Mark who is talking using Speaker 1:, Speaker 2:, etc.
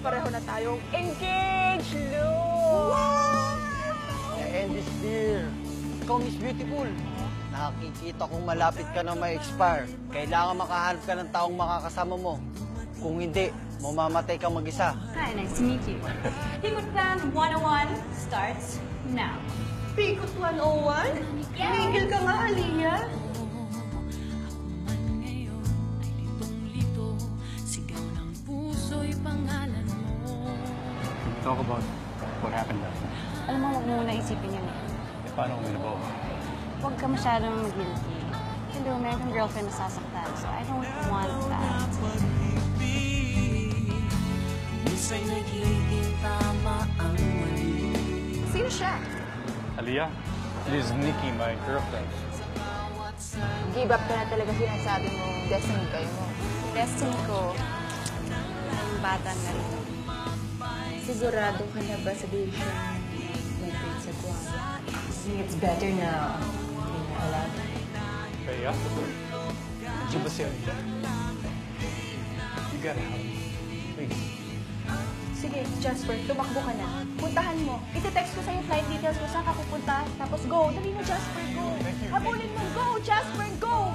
Speaker 1: pareho na tayong engaged, Lou!
Speaker 2: And this dear, ikaw, Miss Beautiful. Nakikita kong malapit ka na ma-expire. Kailangan makahanap ka ng taong makakasama mo. Kung hindi, mamamatay kang mag-isa.
Speaker 3: Hi, nice to meet you. Pikot Plan 101 starts now.
Speaker 1: Pikot 101? Tumigil ka nga, Aliyah.
Speaker 4: Talk about what happened last night.
Speaker 3: Alam mo, huwag mo muna isipin yun eh.
Speaker 4: Paano kung minabaw?
Speaker 3: Huwag ka masyadong mag-guilty. Hello, meron kang girlfriend na sasaktan, so I don't want that.
Speaker 1: Sino siya?
Speaker 4: Aliyah, this is Nikki, my girlfriend.
Speaker 1: Give up ka na talaga sinasabi mo, destiny kayo mo.
Speaker 3: Destiny ko, ang bata na rin.
Speaker 1: Sigurado ka na ba sa decision natin sa Guam? I think it's better na hindi na alam.
Speaker 4: Kaya, di ba siya? You gotta help me. Please.
Speaker 1: Sige, Jasper, tumakbo ka na. Puntahan mo. Iti-text ko sa'yo flight details ko saan ka pupunta. Tapos go. Dali na, Jasper, go.
Speaker 4: Thank you.
Speaker 1: Habulin mo. Go, Jasper, go!